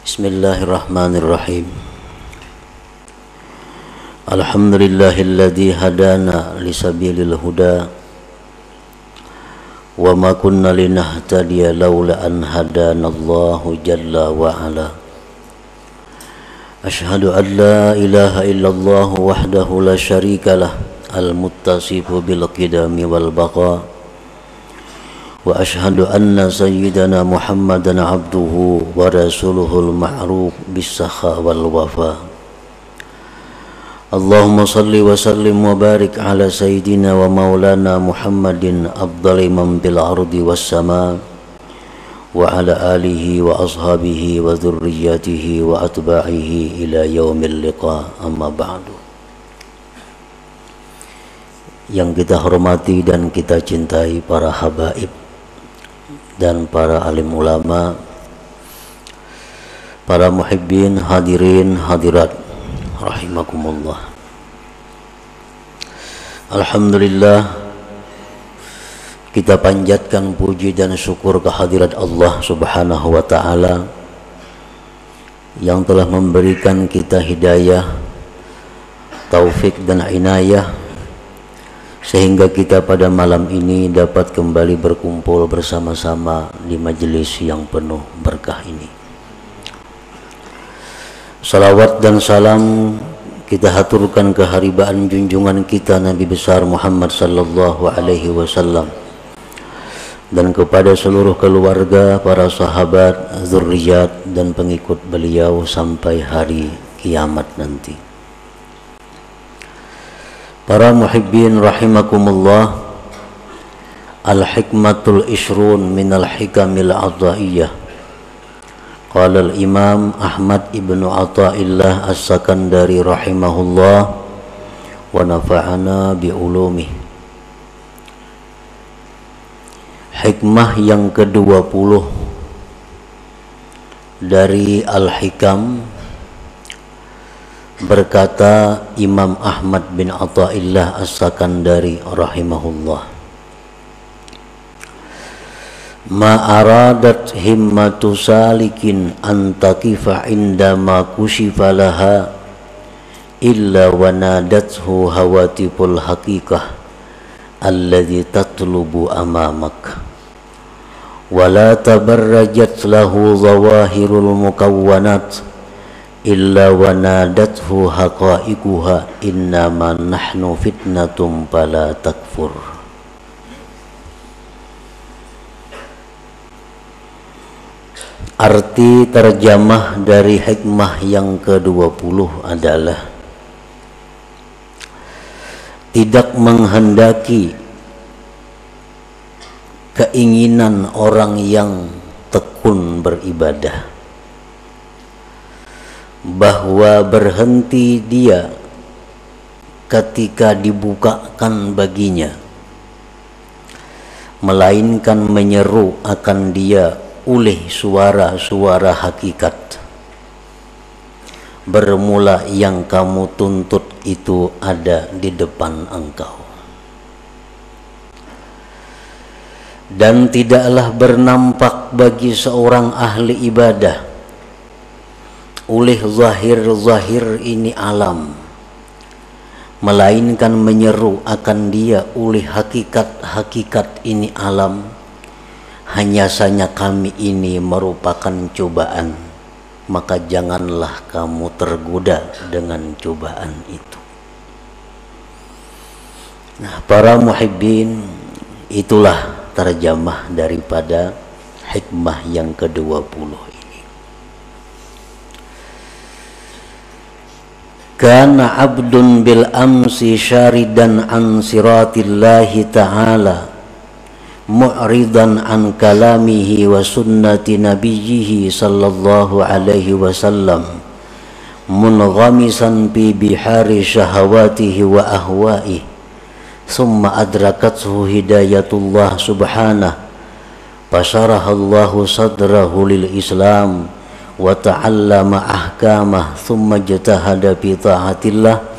Bismillahirrahmanirrahim. Alhamdulillahilladzi hadana lisabilil huda wa ma kunna linahtadiya laula an hadanallahu jalla wa ala. Ashhadu an la ilaha illallah wahdahu la syarikalah al-muttasifu bil qidami wal baqa. Wa ashhadu anna sayyidana Muhammadan abduhu wa rasuluhul ma'ruf bis-sakha wal wafa. Allahumma salli wa sallim wa barik ala sayyidina wa maulana Muhammadin afdali man bil ardi was sama wa ala alihi wa ashabihi wa dhurriyyatihi wa atba'ihi ila yaumil liqa, amma ba'du. Yang kita hormati dan kita cintai para habaib dan para alim ulama, para muhibbin, hadirin, hadirat rahimakumullah. Alhamdulillah, kita panjatkan puji dan syukur kehadirat Allah subhanahu wa ta'ala yang telah memberikan kita hidayah, taufik dan inayah sehingga kita pada malam ini dapat kembali berkumpul bersama-sama di majelis yang penuh berkah ini. Salawat dan salam kita haturkan keharibaan junjungan kita Nabi besar Muhammad sallallahu alaihi wasallam dan kepada seluruh keluarga, para sahabat, zurriyat dan pengikut beliau sampai hari kiamat nanti. Para muhibbin rahimakumullah, al-hikmatul ishrun minal hikamil adha'iyah. Qala al-imam Ahmad ibnu Athaillah as-Sakandari rahimahullah wa nafa'ana bi'ulumih. Hikmah yang ke-20 dari Al-Hikam, berkata Imam Ahmad bin Athaillah as-Sakandari rahimahullah, ma aradat himmatu salikin antakifa indama kushifa laha illa wa nadathu hawatiful haqiqah alladhi tatlubu amamak wa la tabarrajat lahu zawahirul mukawwanat illa wa nadathu haqa'iquha innama nahnu fitnatum fala takfur. Arti terjemah dari hikmah yang ke-20 adalah tidak menghendaki keinginan orang yang tekun beribadah bahwa berhenti dia ketika dibukakan baginya, melainkan menyeru akan dia oleh suara-suara hakikat. Bermula yang kamu tuntut itu ada di depan engkau. Dan tidaklah bernampak bagi seorang ahli ibadah oleh zahir-zahir ini alam, melainkan menyeru akan dia oleh hakikat-hakikat ini alam. Hanya saja kami ini merupakan cobaan, maka janganlah kamu tergoda dengan cobaan itu. Nah, para muhibbin, itulah terjemah daripada hikmah yang ke-20. Kana abdun bil amsi syaridan an siratillahi ta'ala mu'ridan an kalamihi wa sunnati nabiyyihi sallallahu alaihi wasallam munghamisan fi bihari syahawatihi wa ahwa'ihi thumma adrakathu hidayatullah subhanahu fasyarahallahu sadrahu lil islam wa ta'allama ahkamah thumma jatahada fi ta'atillah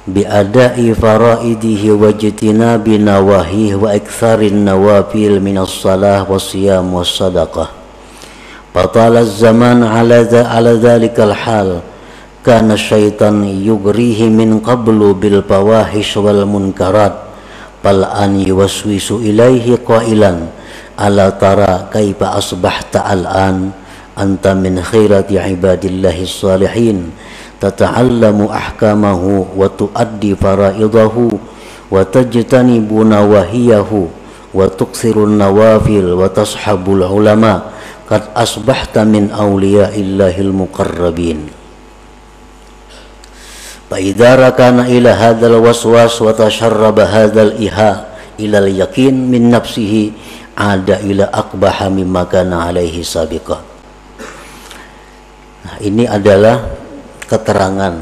bi ada'i faraidihi wa jitinabi nawahihi wa iktsarin nawafil minas salah was siyam was sadaqah Fatala zaman ala dhalikal hal, kana syaitan yugrihi min qablu bil fawahish wal munkarat, fal an yuwaswisu ilaihi qailan ala tara kaifa asbahta al-an anta min khairati ibadillahi salihin tata'allamu ahkamahu wa tuaddi faraidahu wa tajtanibu nawahiyahu wa tuksirun nawafil wa tashabul ulama qad asbahta min awliyaillahil muqarrabin. Fa idza rakana ila hadzal waswas wa tasharraba hadzal iha ila al-yaqin min nafsihi ada ila aqbaha mimma kana alaihi sabiqa. Nah, ini adalah keterangan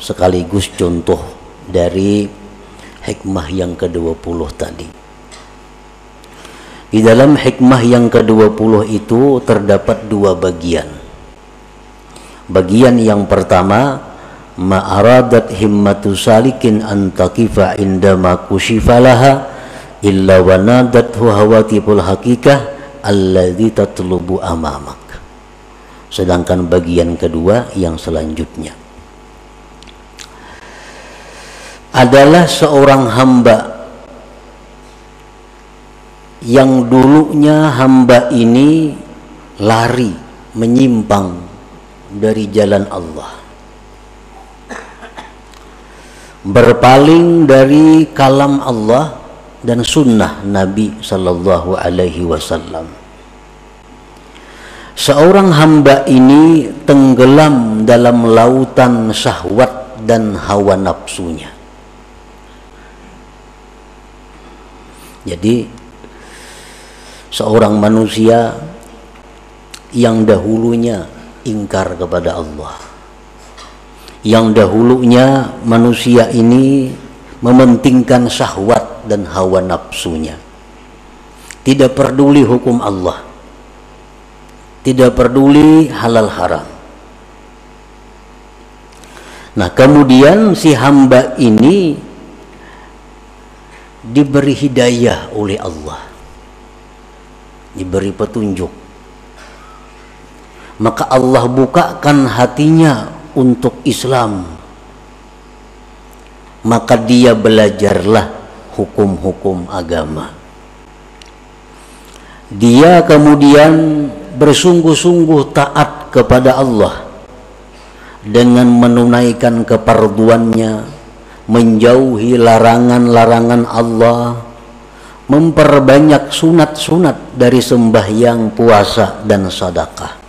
sekaligus contoh dari hikmah yang ke-20 tadi. Di dalam hikmah yang ke-20 itu terdapat dua bagian. Bagian yang pertama, ma'aradat himmatu salikin an taqifa indama kushifalaha illa wanadathu hawatiful hakikah alladzi tatlubu amamak. Sedangkan bagian kedua yang selanjutnya adalah seorang hamba yang dulunya hamba ini lari menyimpang dari jalan Allah, berpaling dari kalam Allah dan sunnah Nabi Sallallahu Alaihi Wasallam. Seorang hamba ini tenggelam dalam lautan syahwat dan hawa nafsunya. Jadi seorang manusia yang dahulunya ingkar kepada Allah, yang dahulunya manusia ini mementingkan syahwat dan hawa nafsunya, tidak peduli hukum Allah, tidak peduli halal haram. Nah, kemudian si hamba ini diberi hidayah oleh Allah, diberi petunjuk, maka Allah bukakan hatinya untuk Islam. Maka dia belajarlah hukum-hukum agama. Dia kemudian bersungguh-sungguh taat kepada Allah dengan menunaikan keperduannya, menjauhi larangan-larangan Allah, memperbanyak sunat-sunat dari sembahyang, puasa, dan sedekah.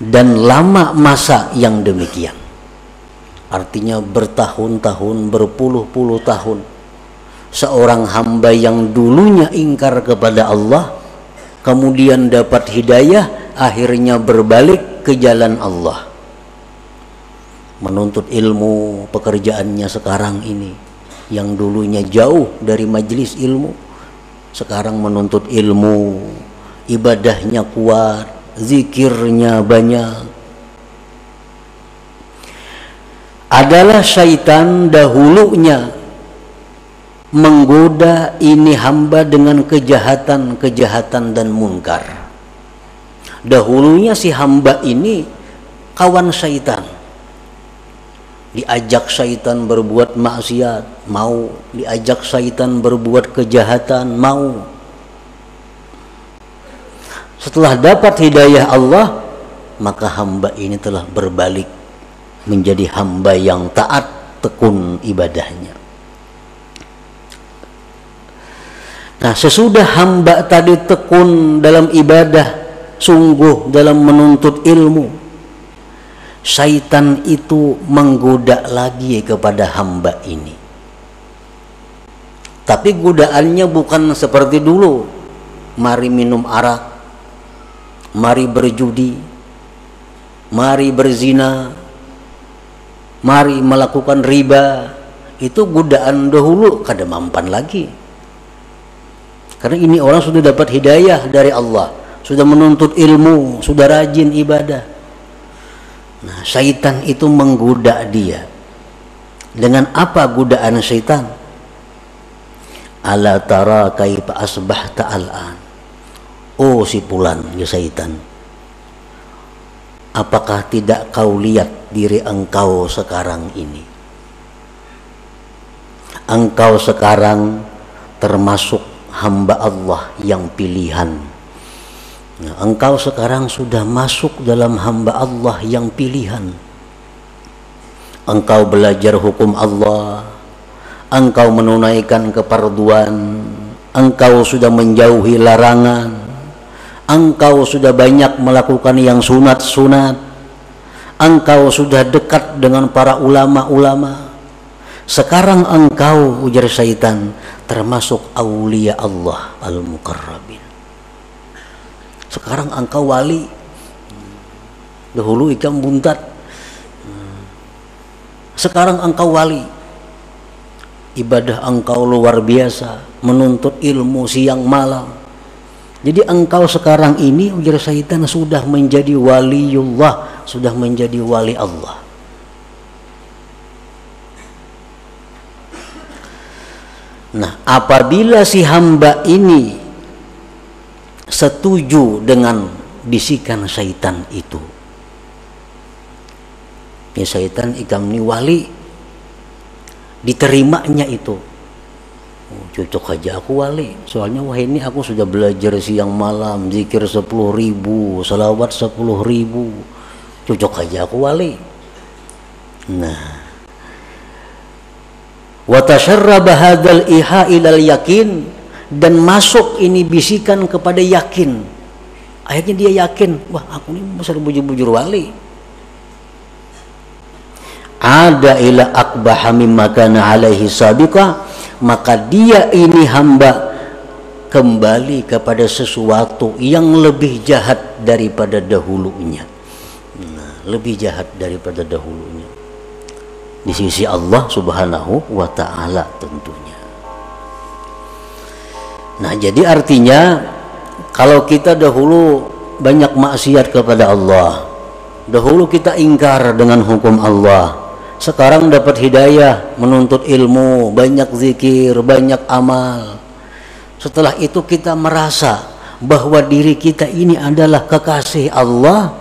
Dan lama masa yang demikian, artinya bertahun-tahun, berpuluh-puluh tahun, seorang hamba yang dulunya ingkar kepada Allah kemudian dapat hidayah, akhirnya berbalik ke jalan Allah, menuntut ilmu. Pekerjaannya sekarang ini, yang dulunya jauh dari majelis ilmu, sekarang menuntut ilmu, ibadahnya kuat, zikirnya banyak. Adalah syaitan dahulunya menggoda ini hamba dengan kejahatan-kejahatan dan munkar. Dahulunya si hamba ini kawan syaitan, diajak syaitan berbuat maksiat, mau. Diajak syaitan berbuat kejahatan, mau. Setelah dapat hidayah Allah, maka hamba ini telah berbalik menjadi hamba yang taat, tekun ibadahnya. Nah, sesudah hamba tadi tekun dalam ibadah, sungguh dalam menuntut ilmu, syaitan itu menggoda lagi kepada hamba ini. Tapi godaannya bukan seperti dulu, mari minum arak, mari berjudi, mari berzina, mari melakukan riba. Itu godaan dahulu, kada mampan lagi. Karena ini orang sudah dapat hidayah dari Allah, sudah menuntut ilmu, sudah rajin ibadah. Nah, syaitan itu menggoda dia. Dengan apa godaan syaitan? Ala tara kaifa asbahta al'an. Oh si fulan, ya syaitan, apakah tidak kau lihat diri engkau sekarang ini? Engkau sekarang termasuk hamba Allah yang pilihan. Nah, engkau sekarang sudah masuk dalam hamba Allah yang pilihan. Engkau belajar hukum Allah, engkau menunaikan keparduan, engkau sudah menjauhi larangan, engkau sudah banyak melakukan yang sunat-sunat, engkau sudah dekat dengan para ulama-ulama. Sekarang engkau, ujar syaitan, termasuk aulia Allah al-muqarrabin. Sekarang engkau wali. Dahulu ikan buntat, sekarang engkau wali. Ibadah engkau luar biasa, menuntut ilmu siang malam. Jadi engkau sekarang ini, ujar syaitan, sudah menjadi waliullah, sudah menjadi wali Allah. Nah, apabila si hamba ini setuju dengan bisikan syaitan itu, ya syaitan ikam ni wali, diterimanya itu, oh, cocok aja aku wali, soalnya wah ini aku sudah belajar siang malam, zikir 10.000, salawat 10.000, cocok aja aku wali. Nah, wa tasharraba hadzal iha ilal yakin, dan masuk ini bisikan kepada yakin. Akhirnya dia yakin, wah aku ini besar bujur-bujur wali. Ada ila akbaha mimma kana alaihi sabiqa, maka dia ini hamba kembali kepada sesuatu yang lebih jahat daripada dahulunya. Nah, lebih jahat daripada dahulunya di sisi Allah Subhanahu wa ta'ala tentunya. Nah, jadi artinya kalau kita dahulu banyak maksiat kepada Allah, dahulu kita ingkar dengan hukum Allah, sekarang dapat hidayah, menuntut ilmu, banyak zikir, banyak amal. Setelah itu kita merasa bahwa diri kita ini adalah kekasih Allah,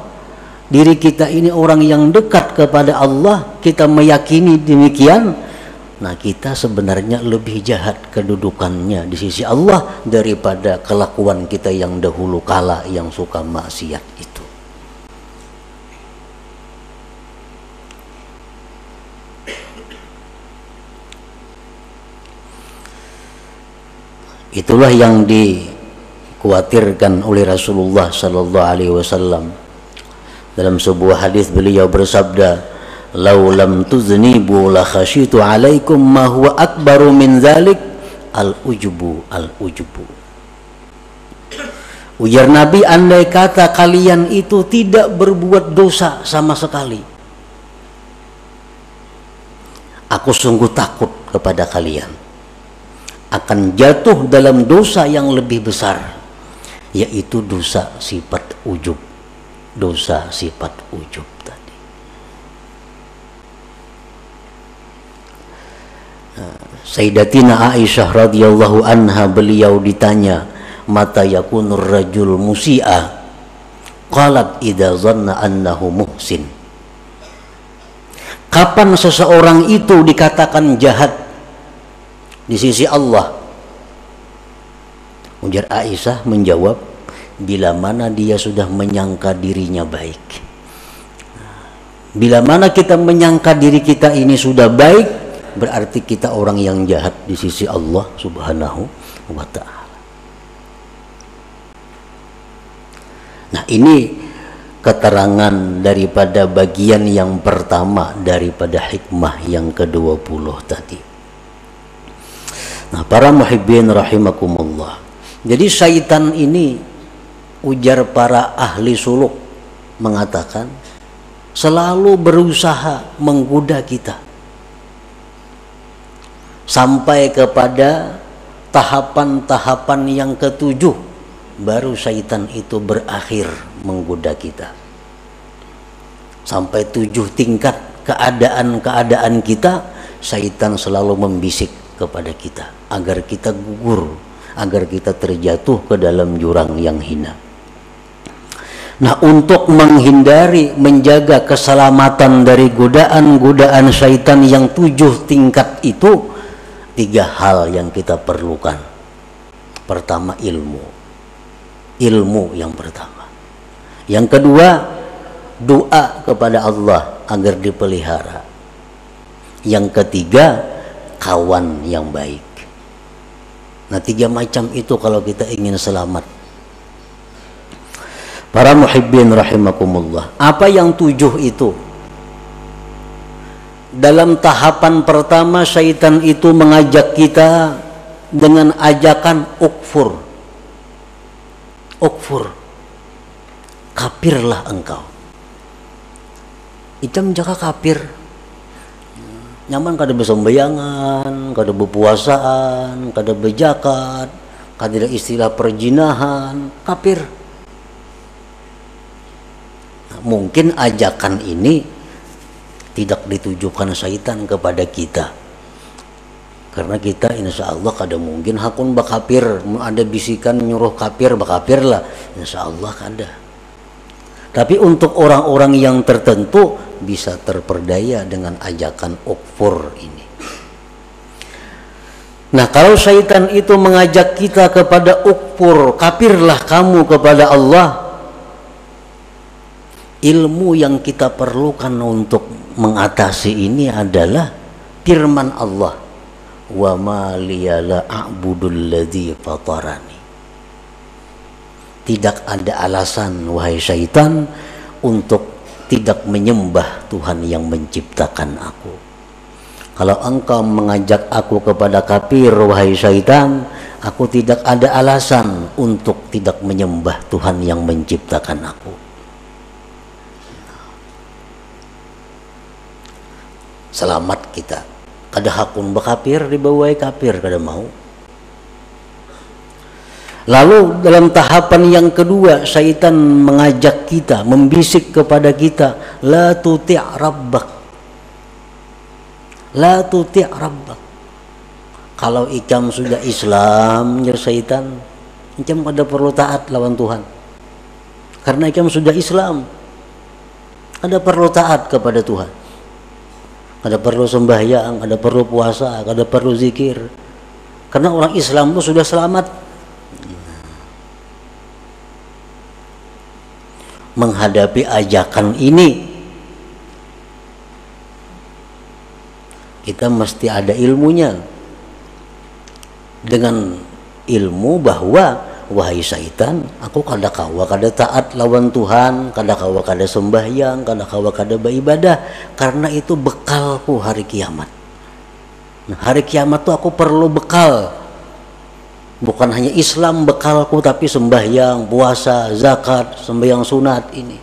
diri kita ini orang yang dekat kepada Allah, kita meyakini demikian. Nah, kita sebenarnya lebih jahat kedudukannya di sisi Allah daripada kelakuan kita yang dahulu kala yang suka maksiat itu. Itulah yang dikhawatirkan oleh Rasulullah sallallahu alaihi wasallam. Dalam sebuah hadis beliau bersabda, "Lau lam tuznibu la khasyitu 'alaikum ma huwa akbaru min dzalik al-ujubu al-ujubu." Ujar Nabi, andai kata kalian itu tidak berbuat dosa sama sekali, aku sungguh takut kepada kalian akan jatuh dalam dosa yang lebih besar, yaitu dosa sifat ujub. Dosa sifat ujub tadi. Sayyidatina Aisyah radhiyallahu anha, beliau ditanya, mata yakunur rajul musi'a? Qalat idza zanna annahu muhsin. Kapan seseorang itu dikatakan jahat di sisi Allah? Ujar Aisyah menjawab, bila mana dia sudah menyangka dirinya baik. Bila mana kita menyangka diri kita ini sudah baik, berarti kita orang yang jahat di sisi Allah Subhanahu wa ta'ala. Nah, ini keterangan daripada bagian yang pertama daripada hikmah yang ke-20 tadi. Nah, para muhibbin rahimakumullah, jadi syaitan ini, ujar para ahli suluk, mengatakan selalu berusaha menggoda kita sampai kepada tahapan-tahapan yang ke-7, baru syaitan itu berakhir menggoda kita. Sampai 7 tingkat keadaan-keadaan kita, syaitan selalu membisik kepada kita agar kita gugur, agar kita terjatuh ke dalam jurang yang hina. Nah, untuk menghindari, menjaga keselamatan dari godaan-godaan syaitan yang 7 tingkat itu, 3 hal yang kita perlukan. Pertama, ilmu yang pertama. Yang kedua, doa kepada Allah agar dipelihara. Yang ketiga, kawan yang baik. Nah, 3 macam itu kalau kita ingin selamat. Para muhibbin rahimakumullah, apa yang 7 itu? Dalam tahapan pertama, syaitan itu mengajak kita dengan ajakan ukfur, kafirlah engkau. Icam jaka kafir, nyaman kada besembayangan, kada berpuasaan, kada berzakat, kada istilah perjinahan, kafir. Mungkin ajakan ini tidak ditujukan syaitan kepada kita, karena kita insya Allah kada mungkin hakun bakapir. Ada bisikan nyuruh kafir, bakapir lah, insya Allah kada. Tapi untuk orang-orang yang tertentu bisa terperdaya dengan ajakan ukfur ini. Nah, kalau syaitan itu mengajak kita kepada ukfur, kafirlah kamu kepada Allah, ilmu yang kita perlukan untuk mengatasi ini adalah firman Allah, wa ma liya la a'budul ladzi fatarani. Tidak ada alasan wahai syaitan untuk tidak menyembah Tuhan yang menciptakan aku. Kalau engkau mengajak aku kepada kafir wahai syaitan, aku tidak ada alasan untuk tidak menyembah Tuhan yang menciptakan aku. Selamat kita. Kada hakun bakapir, dibawai kafir kada mau. Lalu dalam tahapan yang kedua, syaitan mengajak kita, membisik kepada kita, la tuti' rabbak, la tuti' rabbak. Kalau ikam sudah Islam, ya syaitan, ikam kada perlu taat lawan Tuhan, karena ikam sudah Islam, kada perlu taat kepada Tuhan. Kada perlu sembahyang, kada perlu puasa, kada perlu zikir, karena orang Islam itu sudah selamat. Menghadapi ajakan ini, kita mesti ada ilmunya. Dengan ilmu bahwa wahai syaitan, aku kada kawa kada taat lawan Tuhan, kada kawa kada sembahyang, kada kawa kada beribadah, karena itu bekalku hari kiamat. Nah, hari kiamat tuh aku perlu bekal, bukan hanya Islam bekalku, tapi sembahyang, puasa, zakat, sembahyang sunat ini.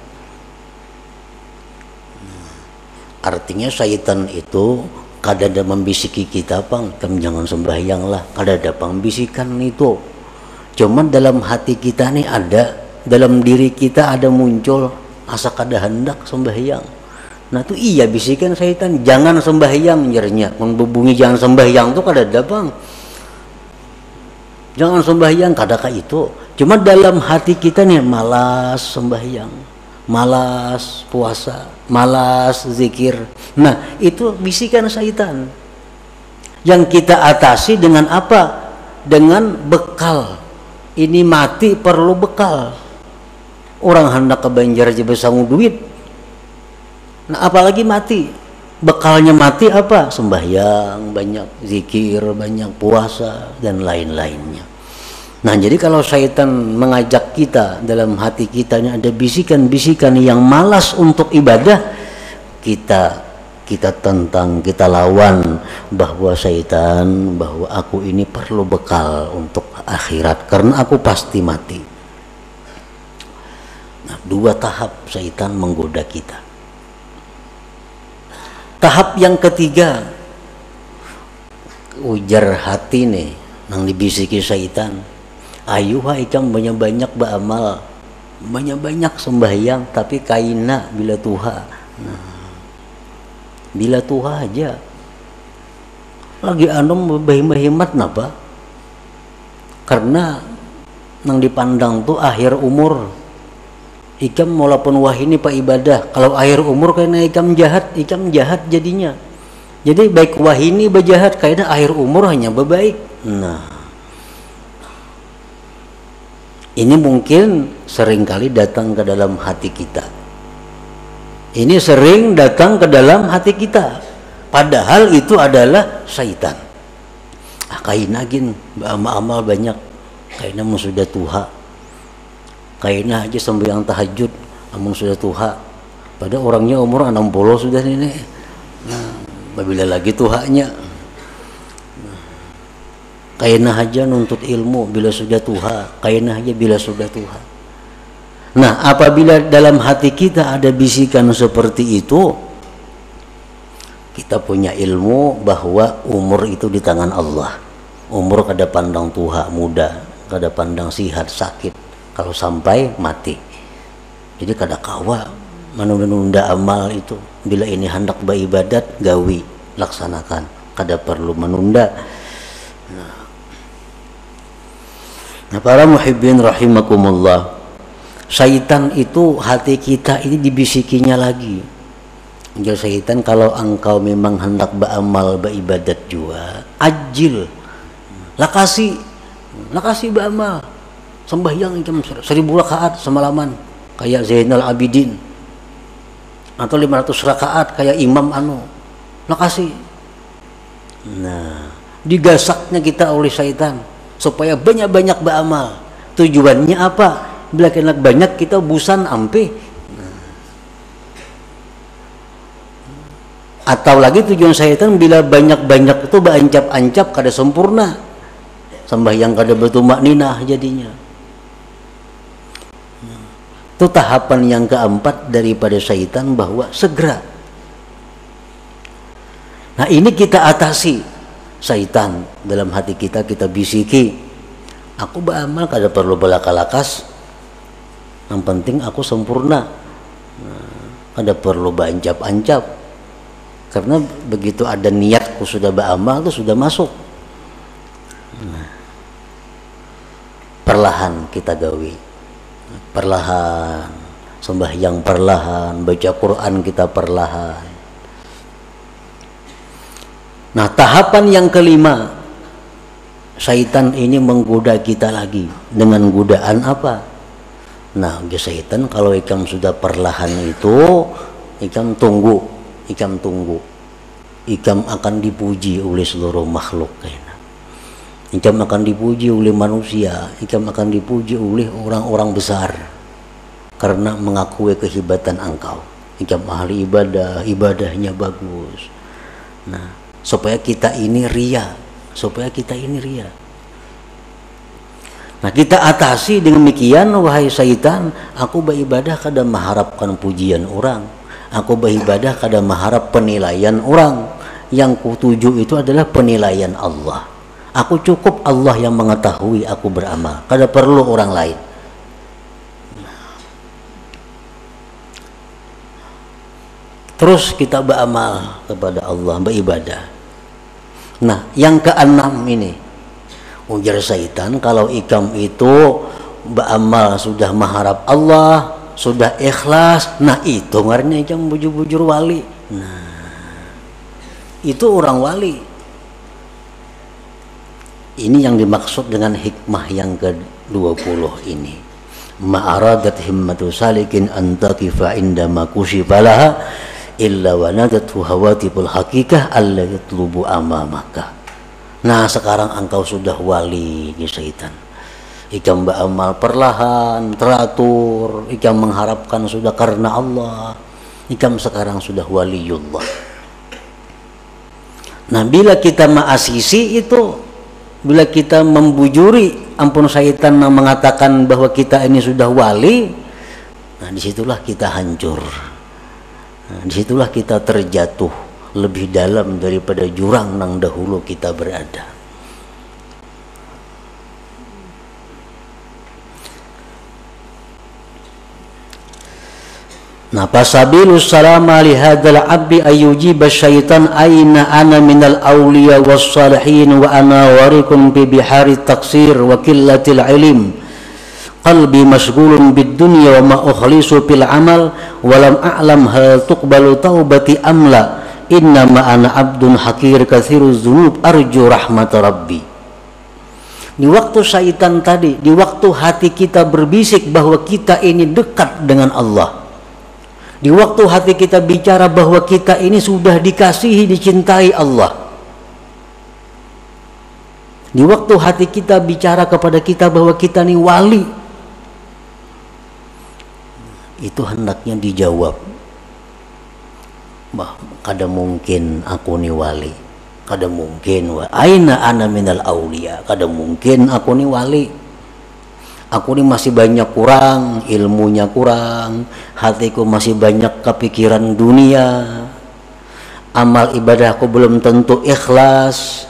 Artinya syaitan itu kada ada membisiki kita, pang, kamu jangan sembahyang lah, kada ada pembisikan itu. Cuman dalam hati kita nih ada, dalam diri kita ada muncul asa kada hendak sembahyang. Nah itu iya bisikan syaitan, jangan sembahyang nyernya, membubungi jangan sembahyang tuh kada ada bang. Jangan sembahyang kadakah itu. Cuma dalam hati kita nih malas sembahyang, malas puasa, malas zikir. Nah itu bisikan syaitan yang kita atasi dengan apa? Dengan bekal. Ini mati perlu bekal. Orang hendak ke Banjar aja besangu duit. Nah apalagi mati. Bekalnya mati apa? Sembahyang banyak, zikir banyak, puasa dan lain-lainnya. Nah jadi kalau syaitan mengajak kita, dalam hati kita ini ada bisikan-bisikan yang malas untuk ibadah, kita tentang, kita lawan bahwa syaitan, bahwa aku ini perlu bekal untuk akhirat karena aku pasti mati. Nah, 2 tahap syaitan menggoda kita. Tahap yang ketiga, ujar hati nih nang dibisiki syaitan, ayo ikam banyak-banyak beramal, banyak-banyak sembahyang, tapi kaina bila tuha. Nah, bila tuha aja lagi anom berhemat napa, karena nang dipandang tuh akhir umur. Ikam walaupun wah ini pak ibadah, kalau akhir umur kayaknya ikam jahat jadinya. Jadi baik wah ini berjahat kayaknya akhir umur hanya berbaik. Nah, ini mungkin seringkali datang ke dalam hati kita. Ini sering datang ke dalam hati kita. Padahal itu adalah syaitan. Kayaknya gin amal banyak, kayaknya mau sudah tuha. Kayaknya aja sembahyang tahajud, namun sudah tuha. Pada orangnya umur 60 sudah ini. Nah, bila lagi tuhanya. Kayaknya aja nuntut ilmu bila sudah tuha. Kayaknya aja bila sudah tuha. Nah, apabila dalam hati kita ada bisikan seperti itu, kita punya ilmu bahwa umur itu di tangan Allah. Umur kada pandang tuha muda, kada pandang sihat sakit. Kalau sampai mati, jadi kada kawa menunda amal itu. Bila ini hendak beribadat, gawi laksanakan, kada perlu menunda. Nah, para muhibbin rahimakumullah, syaitan itu hati kita ini dibisikinya lagi. Jadi syaitan, kalau engkau memang hendak beramal beribadat juga, ajil, lakasi beramal. Sembahyang jam 1000 rakaat semalaman kayak Zainal Abidin, atau 500 rakaat kayak Imam nakasih. Nah, digasaknya kita oleh syaitan supaya banyak-banyak beramal. Tujuannya apa? Bila kena banyak kita busan ampe. Atau lagi tujuan syaitan bila banyak-banyak itu berancap-ancap kada sempurna. Sembahyang kada bertumak ninah jadinya. Itu tahapan yang keempat daripada syaitan, bahwa segera. Nah, ini kita atasi syaitan dalam hati kita, kita bisiki, aku beramal kada perlu belaka-lakas, yang penting aku sempurna, kada perlu berancap-ancap, karena begitu ada niatku sudah beramal itu sudah masuk. Perlahan kita gawi, perlahan sembahyang, perlahan baca Quran kita perlahan. Nah, tahapan yang kelima, syaitan ini menggoda kita lagi dengan godaan apa? Nah, syaitan kalau ikam sudah perlahan itu, ikam tunggu, ikam akan dipuji oleh seluruh makhluk kayaknya. Ikam akan dipuji oleh manusia, ikam akan dipuji oleh orang-orang besar karena mengakui kehebatan engkau. Ikam ahli ibadah, ibadahnya bagus. Nah, supaya kita ini ria. Nah, kita atasi dengan demikian, wahai syaitan, aku beribadah kada mengharapkan pujian orang. Aku beribadah kada mengharap penilaian orang. Yang kutuju itu adalah penilaian Allah. Aku cukup Allah yang mengetahui aku beramal, kada perlu orang lain. Terus kita beramal kepada Allah, beribadah. Nah, yang keenam ini, ujar syaitan, kalau ikam itu beramal sudah mengharap Allah, sudah ikhlas, nah itu ngarannya ikam bujur-bujur wali. Nah, itu orang wali. Ini yang dimaksud dengan hikmah yang ke-20 ini. Ma'aradat himmatu salikin antakifa indama kushifalaha illa wanadatu hawatibul hakikah alla yatlubu amamaka. Nah, sekarang engkau sudah wali di syaitan. Ikam beramal perlahan, teratur, ikam mengharapkan sudah karena Allah. Ikam sekarang sudah waliullah. Nah, bila kita ma'asisi itu, bila kita membujuri ampun syaitan yang mengatakan bahwa kita ini sudah wali, nah disitulah kita hancur. Nah, disitulah kita terjatuh lebih dalam daripada jurang yang dahulu kita berada. Nah, fasabilus salama li hadzal abdi ayyujiba syaitan aina ana minal awliya was salihin wa ana warikum bi bihari taksir wa qillatil ilm qalbi masghulun bid dunya wa ma ukhlisu fil amal wa lam a'lam hal tuqbalu taubati amla inna ma ana abdun hakir katsiruz dzunub arju rahmat rabbi. Di waktu syaitan tadi, di waktu hati kita berbisik bahwa kita ini dekat dengan Allah, di waktu hati kita bicara bahwa kita ini sudah dikasihi, dicintai Allah, di waktu hati kita bicara kepada kita bahwa kita ini wali, itu hendaknya dijawab, bah, kada mungkin aku ni wali, kada mungkin aina ana minal aulia, kada mungkin aku ni wali, aku ni masih banyak kurang, ilmunya kurang, hatiku masih banyak kepikiran dunia, amal ibadahku belum tentu ikhlas,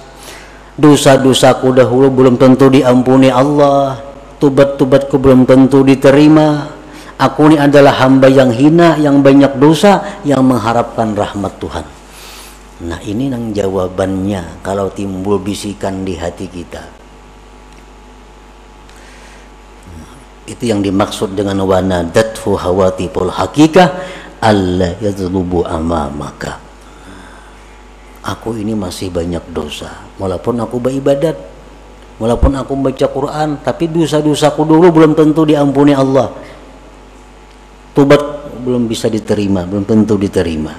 dosa-dosaku dahulu belum tentu diampuni Allah, tubat-tubatku belum tentu diterima. Aku ini adalah hamba yang hina, yang banyak dosa, yang mengharapkan rahmat Tuhan. Nah, ini yang jawabannya kalau timbul bisikan di hati kita. Itu yang dimaksud dengan wanadathu hawatiful hakikah alla yadlubu amamaka. Aku ini masih banyak dosa, walaupun aku beribadat, walaupun aku baca Quran, tapi dosa-dosaku dulu belum tentu diampuni Allah. Tobat belum bisa diterima, belum tentu diterima.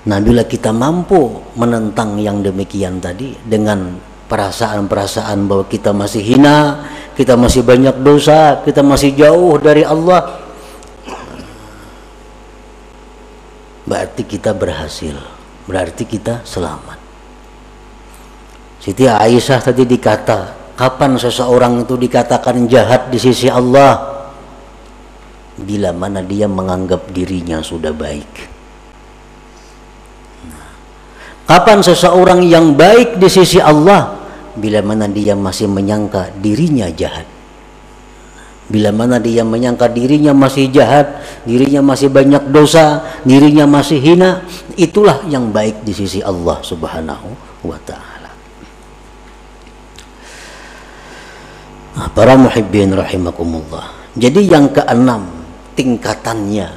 Nah, bila kita mampu menentang yang demikian tadi dengan perasaan-perasaan bahwa kita masih hina, kita masih banyak dosa, kita masih jauh dari Allah, berarti kita berhasil, berarti kita selamat. Siti Aisyah tadi dikata, kapan seseorang itu dikatakan jahat di sisi Allah? Bila mana dia menganggap dirinya sudah baik. Kapan seseorang yang baik di sisi Allah? Bila mana dia masih menyangka dirinya jahat. Bila mana dia menyangka dirinya masih jahat, dirinya masih banyak dosa, dirinya masih hina, itulah yang baik di sisi Allah Subhanahu wa ta'ala. Nah, para muhibbin rahimakumullah. Jadi yang keenam, tingkatannya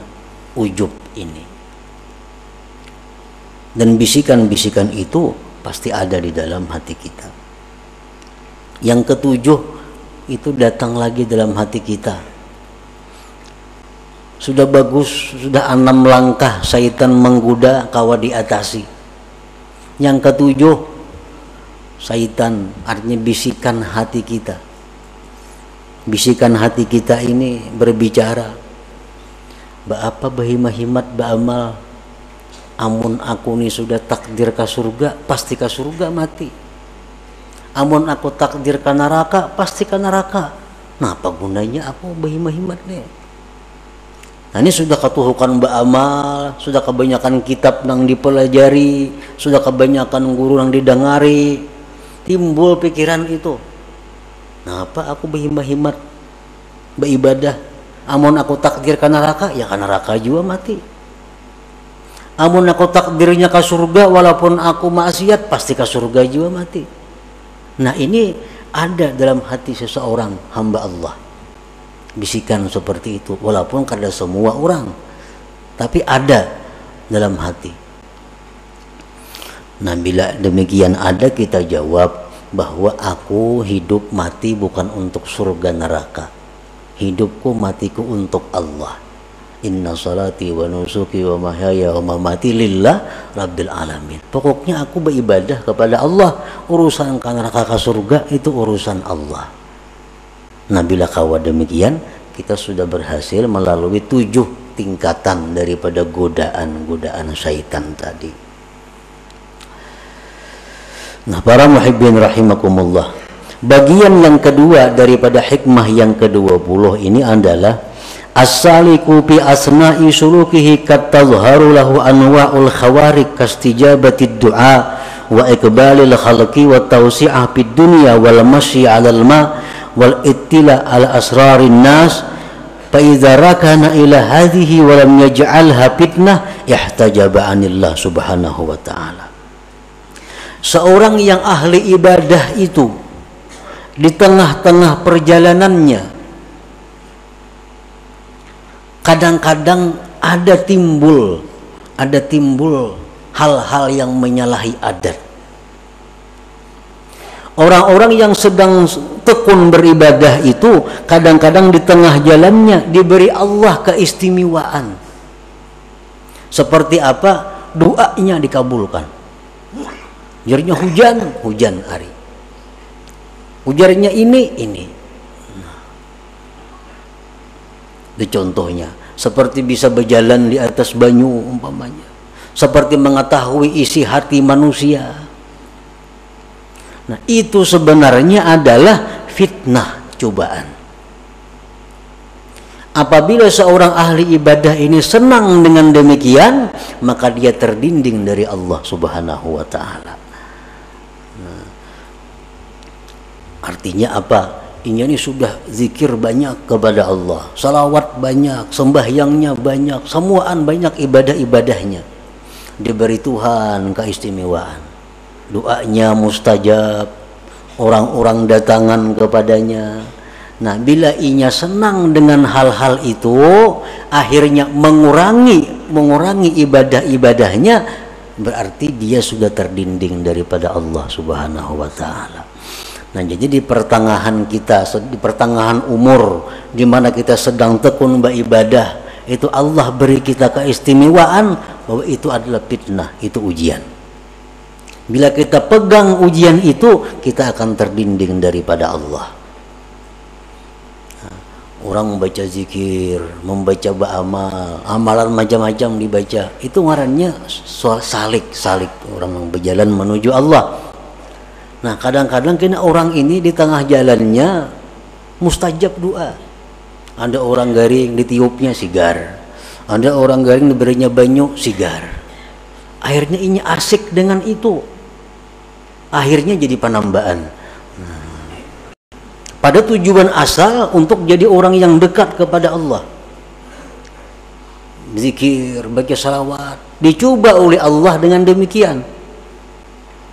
ujub ini, dan bisikan-bisikan itu pasti ada di dalam hati kita. Yang ketujuh itu datang lagi dalam hati kita. Sudah bagus, sudah 6 langkah syaitan menggoda kawa diatasi. Yang ketujuh, syaitan artinya bisikan hati kita. Bisikan hati kita ini berbicara, apa bahimahimat ba'amal, amun aku ni sudah takdir ke surga, pasti ke surga mati. Amun aku takdir ke neraka, pasti ke neraka. Nah, apa gunanya aku bahimahimat ni? Nah, ini sudah ketuhukan ba'amal, sudah kebanyakan kitab yang dipelajari, sudah kebanyakan guru yang didengari, timbul pikiran itu. Nah, apa aku bahimahimat beribadah? Amun aku takdir ke neraka, ya ke neraka juga mati. Amun aku takdirnya ke surga, walaupun aku maksiat, pasti ke surga juga mati. Nah, ini ada dalam hati seseorang hamba Allah. Bisikan seperti itu, walaupun kada semua orang, tapi ada dalam hati. Nah, bila demikian ada, kita jawab bahwa aku hidup mati bukan untuk surga neraka. Hidupku matiku untuk Allah. Inna salati wa nusuki wa mahyaya wa mamati lillah rabbil alamin. Pokoknya aku beribadah kepada Allah. Urusan ke neraka ke surga itu urusan Allah. Nah, bila kawa demikian, kita sudah berhasil melalui 7 tingkatan daripada godaan-godaan syaitan tadi. Nah, para muhibbin rahimakumullah, bagian yang kedua daripada hikmah yang ke-20 ini adalah as-saliku bi asna'i sulukihi katazharu lahu anwa'ul khawarik kastijabatid du'a wa iqbalil khalqi wa tawsi'ah fid dunya wal masyi 'alal ma wal ittila' ala asrarin nas fa idza rakana ila hadhihi wa lam yaj'alha fitnah ihtajaba 'anillah subhanahu wa ta'ala. Seorang yang ahli ibadah itu, di tengah-tengah perjalanannya kadang-kadang ada timbul hal-hal yang menyalahi adat. Orang-orang yang sedang tekun beribadah itu kadang-kadang di tengah jalannya diberi Allah keistimewaan. Seperti apa? Doanya dikabulkan. Ujarnya hujan hari. Ujarnya ini. Itu contohnya. Seperti bisa berjalan di atas banyu umpamanya. Seperti mengetahui isi hati manusia. Nah, itu sebenarnya adalah fitnah, cobaan. Apabila seorang ahli ibadah ini senang dengan demikian, maka dia terdinding dari Allah Subhanahu wa taala. Nah, artinya apa? Ini sudah zikir banyak kepada Allah, salawat banyak, sembahyangnya banyak, semuaan banyak, ibadah-ibadahnya. Diberi Tuhan keistimewaan. Doanya mustajab, orang-orang datangan kepadanya. Nah, bila inya senang dengan hal-hal itu, akhirnya mengurangi ibadah-ibadahnya, berarti dia sudah terdinding daripada Allah Subhanahu wa taala. Nah, jadi di pertengahan umur, di mana kita sedang tekun beribadah, itu Allah beri kita keistimewaan bahwa itu adalah fitnah, itu ujian. Bila kita pegang ujian itu, kita akan terdinding daripada Allah. Orang membaca zikir, membaca ba'amal, amalan macam-macam dibaca, itu ngarannya salik orang yang berjalan menuju Allah. Nah, kadang-kadang kena orang ini di tengah jalannya mustajab doa. Ada orang garing ditiupnya sigar, ada orang garing diberinya banyu sigar. Akhirnya ini asik dengan itu. Akhirnya jadi penambahan. Pada tujuan asal untuk jadi orang yang dekat kepada Allah. Zikir, baca salawat, dicoba oleh Allah dengan demikian.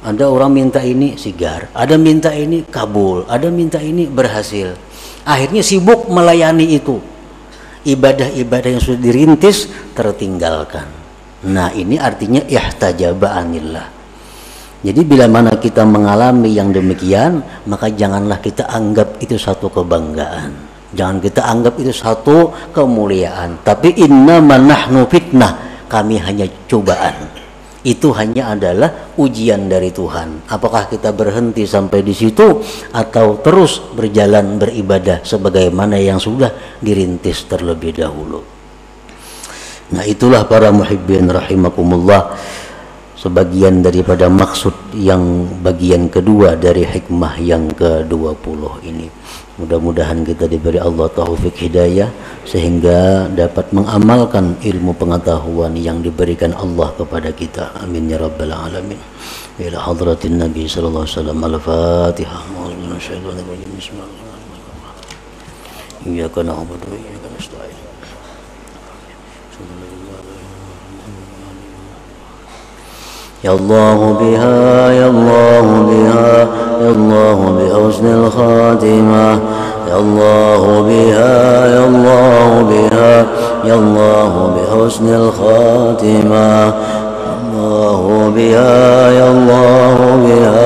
Ada orang minta ini sigar, ada minta ini kabul, ada minta ini berhasil. Akhirnya sibuk melayani itu. Ibadah-ibadah yang sudah dirintis tertinggalkan. Nah, ini artinya ihtajaba anillah. Jadi bila mana kita mengalami yang demikian, maka janganlah kita anggap itu satu kebanggaan. Jangan kita anggap itu satu kemuliaan. Tapi innama nahnu fitnah, kami hanya cobaan. Itu hanya adalah ujian dari Tuhan. Apakah kita berhenti sampai di situ atau terus berjalan beribadah sebagaimana yang sudah dirintis terlebih dahulu. Nah, itulah para muhibbin rahimakumullah, sebagian daripada maksud yang bagian kedua dari hikmah yang ke-20 ini. Mudah-mudahan kita diberi Allah taufik hidayah sehingga dapat mengamalkan ilmu pengetahuan yang diberikan Allah kepada kita. Amin ya rabbal alamin. Ila hadratin Nabi sallallahu alaihi wasallam. Al-Fatihah. Bismillahirrahmanirrahim. Iyyaka na'budu wa iyyaka nasta'in. يا الله بها يا الله بها يا الله بحسن الخاتمة يا الله بها يا الله بها يا الله بحسن الخاتمة الله بها يا الله بها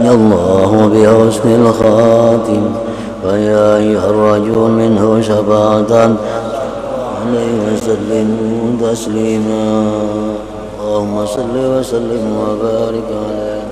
يا الله بحسن الخاتمة فيا أيها الرجل منه شفاعة عليه وسلم تسليما اللهم صل وسلم وبارك عليه